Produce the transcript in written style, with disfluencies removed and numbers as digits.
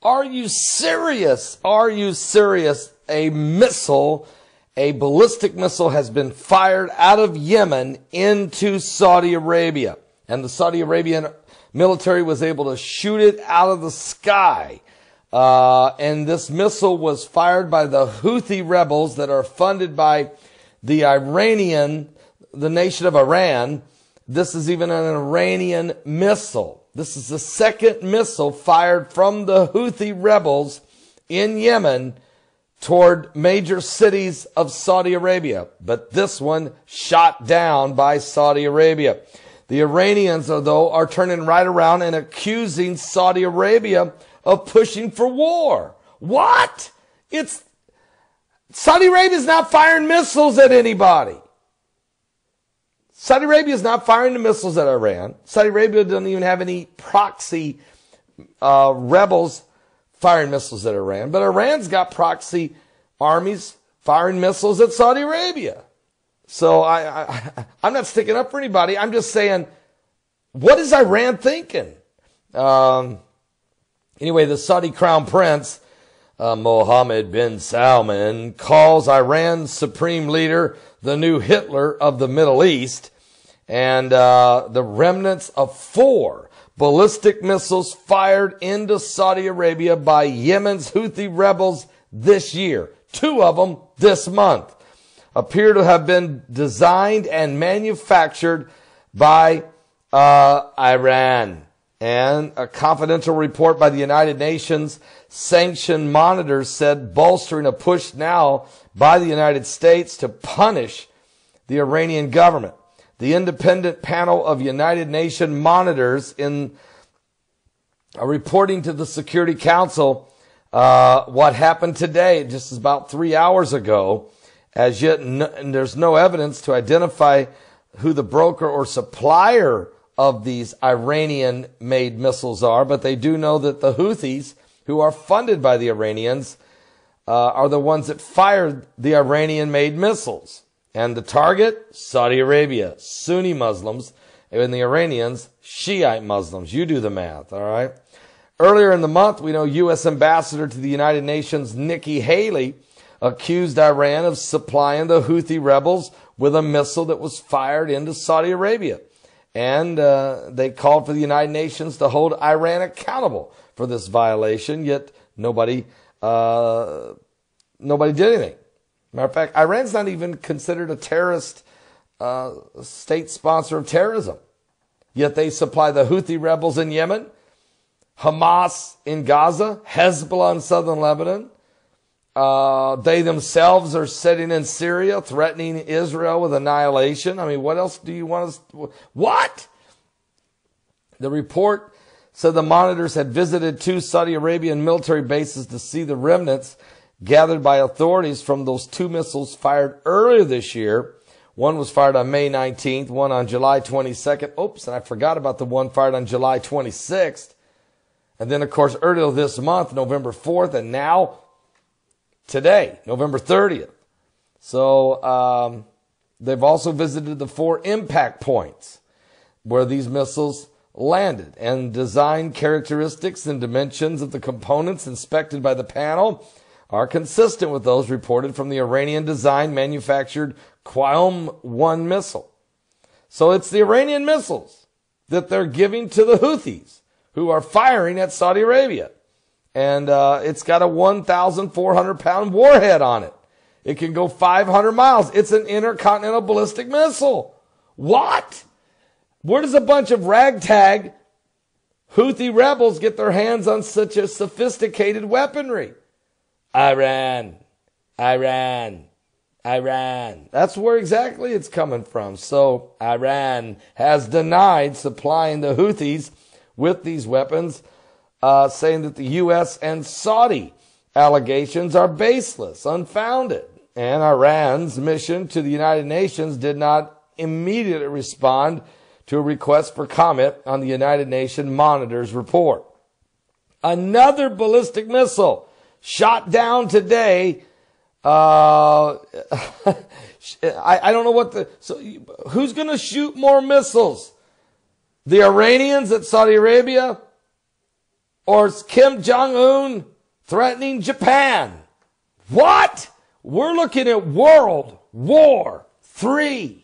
Are you serious? Are you serious? A ballistic missile has been fired out of Yemen into Saudi Arabia. And the Saudi Arabian military was able to shoot it out of the sky. And this missile was fired by the Houthi rebels that are funded by the nation of Iran. This is even an Iranian missile. This is the second missile fired from the Houthi rebels in Yemen toward major cities of Saudi Arabia. But this one shot down by Saudi Arabia. The Iranians, though, are turning right around and accusing Saudi Arabia of pushing for war. What? Saudi Arabia is not firing missiles at anybody. Saudi Arabia is not firing the missiles at Iran. Saudi Arabia doesn't even have any proxy rebels firing missiles at Iran. But Iran's got proxy armies firing missiles at Saudi Arabia. So I'm not sticking up for anybody. I'm just saying, what is Iran thinking? Anyway, the Saudi Crown Prince, Mohammed bin Salman, calls Iran's supreme leader the new Hitler of the Middle East. And the remnants of 4 ballistic missiles fired into Saudi Arabia by Yemen's Houthi rebels this year, 2 of them this month, appear to have been designed and manufactured by Iran. And a confidential report by the United Nations sanctioned monitors said, bolstering a push now by the United States to punish the Iranian government. The independent panel of United Nations monitors in reporting to the Security Council what happened today, just about 3 hours ago. As yet, there's no evidence to identify who the broker or supplier of these Iranian-made missiles are, but they do know that the Houthis, who are funded by the Iranians, are the ones that fired the Iranian-made missiles. And the target, Saudi Arabia, Sunni Muslims, and the Iranians, Shiite Muslims. You do the math, all right? Earlier in the month, we know U.S. Ambassador to the United Nations, Nikki Haley, accused Iran of supplying the Houthi rebels with a missile that was fired into Saudi Arabia. And they called for the United Nations to hold Iran accountable for this violation, yet nobody did anything. Matter of fact, Iran's not even considered a terrorist state sponsor of terrorism. Yet they supply the Houthi rebels in Yemen, Hamas in Gaza, Hezbollah in southern Lebanon. They themselves are sitting in Syria, threatening Israel with annihilation. I mean, what else do you want us? What? The report said the monitors had visited 2 Saudi Arabian military bases to see the remnants gathered by authorities from those 2 missiles fired earlier this year. One was fired on May 19th, one on July 22nd. Oops, and I forgot about the one fired on July 26th. And then, of course, earlier this month, November 4th, and now today, November 30th. So they've also visited the 4 impact points where these missiles landed, and design characteristics and dimensions of the components inspected by the panel are consistent with those reported from the Iranian-designed, manufactured Qiyam-1 missile. So it's the Iranian missiles that they're giving to the Houthis, who are firing at Saudi Arabia. And it's got a 1,400-pound warhead on it. It can go 500 miles. It's an intercontinental ballistic missile. What? Where does a bunch of ragtag Houthi rebels get their hands on such a sophisticated weaponry? Iran. That's where exactly it's coming from. So Iran has denied supplying the Houthis with these weapons, saying that the U.S. and Saudi allegations are baseless, unfounded. And Iran's mission to the United Nations did not immediately respond to a request for comment on the United Nations Monitor's report. Another ballistic missile shot down today. I don't know who's going to shoot more missiles? The Iranians at Saudi Arabia Or is Kim Jong-un threatening Japan? What? We're looking at World War III.